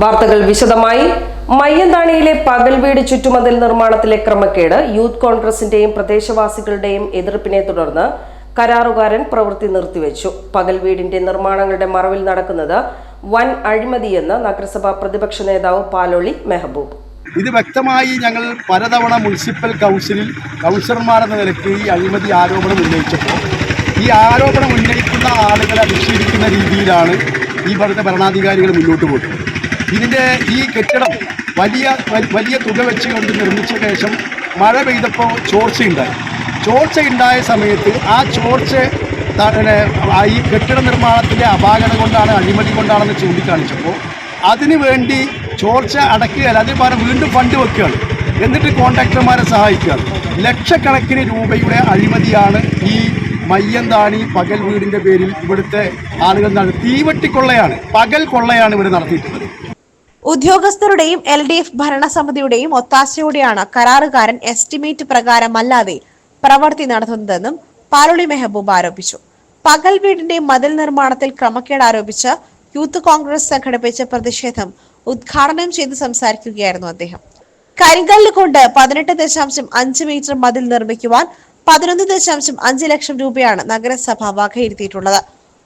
വാർത്തകൾ വിശദമായി. മയ്യന്താണിയിലെ പകൽ വീട് ചുറ്റുമതിൽ നിർമ്മാണത്തിലെ ക്രമക്കേട് യൂത്ത് കോൺഗ്രസിന്റെയും പ്രദേശവാസികളുടെയും എതിർപ്പിനെ തുടർന്ന് കരാറുകാരൻ പ്രവൃത്തി നിർത്തിവെച്ചു. പകൽ വീടിന്റെ നിർമ്മാണങ്ങളുടെ മറവിൽ നടക്കുന്നത് വൻ അഴിമതിയെന്ന് നഗരസഭാ പ്രതിപക്ഷ നേതാവ് പാലോളി മെഹബൂബ്. ഇത് വ്യക്തമായി ഞങ്ങൾ പലതവണ മുനിസിപ്പൽ കൗൺസിലിൽ കൗൺസിലർമാരെന്ന നിലയ്ക്ക് ഈ അഴിമതി ആരോപണം ഉന്നയിച്ചപ്പോൾ ഈ ആരോപണം ഉന്നയിക്കുന്ന ആളുകളെ അധിക്ഷേപിക്കുന്ന രീതിയിലാണ് ഈ ഭരണാധികാരികൾ മുന്നോട്ട് പോകുന്നത്. ഈ കെട്ടിടം വലിയ തുക വെച്ചുകൊണ്ട് നിർമ്മിച്ച ശേഷം മഴ പെയ്തപ്പോൾ ചോർച്ചയുണ്ടായ സമയത്ത് ആ ചോർച്ച ഈ കെട്ടിട നിർമ്മാണത്തിൻ്റെ അപാകത കൊണ്ടാണ്, അഴിമതി കൊണ്ടാണെന്ന് ചൂണ്ടിക്കാണിച്ചപ്പോൾ അതിനു വേണ്ടി ചോർച്ച അടക്കുകയല്ല, അതിന് പകരം വീണ്ടും ഫണ്ട് വെക്കുകയാണ്. എന്നിട്ട് കോൺട്രാക്ടർമാരെ സഹായിക്കുകയാണ്. ലക്ഷക്കണക്കിന് രൂപയുടെ അഴിമതിയാണ് ഈ മയ്യന്താണി പകൽ വീടിൻ്റെ പേരിൽ ഇവിടുത്തെ ആളുകൾ തീവട്ടിക്കൊള്ളയാണ്, പകൽ കൊള്ളയാണ് ഇവിടെ നടത്തിയിട്ടുള്ളത്. ഉദ്യോഗസ്ഥരുടെയും LDF ഭരണസമിതിയുടെയും ഒത്താശയോടെയാണ് കരാറുകാരൻ എസ്റ്റിമേറ്റ് പ്രകാരമല്ലാതെ പ്രവൃത്തി നടത്തുന്നതെന്നും പാലോളി മെഹബൂബ് ആരോപിച്ചു. പകൽ വീടിന്റെ മതിൽ നിർമ്മാണത്തിൽ ക്രമക്കേട് ആരോപിച്ച് യൂത്ത് കോൺഗ്രസ് സംഘടിപ്പിച്ച പ്രതിഷേധം ഉദ്ഘാടനം ചെയ്ത് സംസാരിക്കുകയായിരുന്നു അദ്ദേഹം. കരിങ്കല്ല് കൊണ്ട് 18.5 മീറ്റർ മതിൽ നിർമ്മിക്കുവാൻ 11.5 ലക്ഷം രൂപയാണ് നഗരസഭ വകയിരുത്തിയിട്ടുള്ളത്.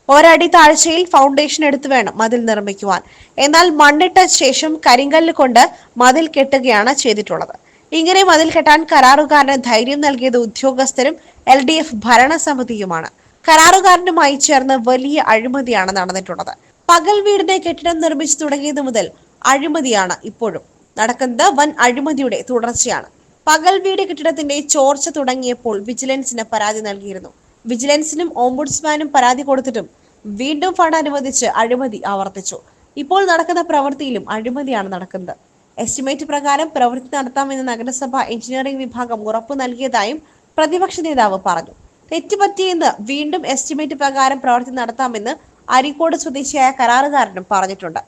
ഒരടി താഴ്ചയിൽ ഫൗണ്ടേഷൻ എടുത്തു വേണം മതിൽ നിർമ്മിക്കുവാൻ. എന്നാൽ മണ്ണിട്ട ശേഷം കരിങ്കല്ല് കൊണ്ട് മതിൽ കെട്ടുകയാണ് ചെയ്തിട്ടുള്ളത്. ഇങ്ങനെ മതിൽ കെട്ടാൻ കരാറുകാരന് ധൈര്യം നൽകിയത് ഉദ്യോഗസ്ഥരും LDF ഭരണസമിതിയുമാണ്. കരാറുകാരനുമായി ചേർന്ന് വലിയ അഴിമതിയാണ് നടന്നിട്ടുള്ളത്. പകൽ വീടിന്റെ കെട്ടിടം നിർമ്മിച്ചു തുടങ്ങിയത് മുതൽ അഴിമതിയാണ് ഇപ്പോഴും നടക്കുന്നത്. വൻ അഴിമതിയുടെ തുടർച്ചയാണ്. പകൽ വീട് കെട്ടിടത്തിന്റെ ചോർച്ച തുടങ്ങിയപ്പോൾ വിജിലൻസിന് പരാതി നൽകിയിരുന്നു. വിജിലൻസിനും ഓംബുഡ്സ്മാനും പരാതി കൊടുത്തിട്ടും വീണ്ടും ഫണ്ട് അനുവദിച്ച് അഴിമതി ആവർത്തിച്ചു. ഇപ്പോൾ നടക്കുന്ന പ്രവൃത്തിയിലും അഴിമതിയാണ് നടക്കുന്നത്. എസ്റ്റിമേറ്റ് പ്രകാരം പ്രവൃത്തി നടത്താമെന്ന് നഗരസഭ എഞ്ചിനീയറിംഗ് വിഭാഗം ഉറപ്പു നൽകിയതായും പ്രതിപക്ഷ നേതാവ് പറഞ്ഞു. തെറ്റുപറ്റിയെന്ന് വീണ്ടും എസ്റ്റിമേറ്റ് പ്രകാരം പ്രവൃത്തി നടത്താമെന്ന് അരീക്കോട് സ്വദേശിയായ കരാറുകാരനും പറഞ്ഞിട്ടുണ്ട്.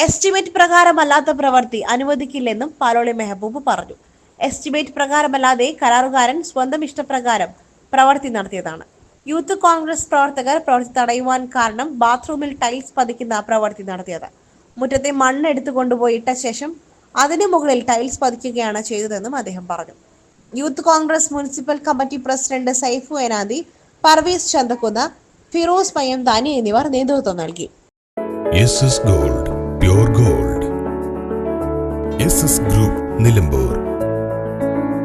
എസ്റ്റിമേറ്റ് പ്രകാരമല്ലാത്ത പ്രവൃത്തി അനുവദിക്കില്ലെന്നും പാലോളി മെഹബൂബ് പറഞ്ഞു. എസ്റ്റിമേറ്റ് പ്രകാരമല്ലാതെ കരാറുകാരൻ സ്വന്തം ഇഷ്ടപ്രകാരം പ്രവൃത്തി നടത്തിയതാണ്. യൂത്ത് കോൺഗ്രസ് പ്രവർത്തകർ പ്രവൃത്തി തടയുവാൻ കാരണം ബാത്റൂമിൽ ടൈൽസ് പതിക്കുന്ന പ്രവൃത്തി നടത്തിയത്. മുറ്റത്തെ മണ്ണ് എടുത്തു കൊണ്ടുപോയി ഇട്ട ശേഷം അതിനു മുകളിൽ ടൈൽസ് പതിക്കുകയാണ് ചെയ്തതെന്നും അദ്ദേഹം പറഞ്ഞു. Youth Congress municipal committee president Saifu Enadi, Parvez Chanthakkunnu, Firoz Mayyanthani എന്നിവർ നേതൃത്വം നൽകി. Gold, pure gold. Group Nilambur.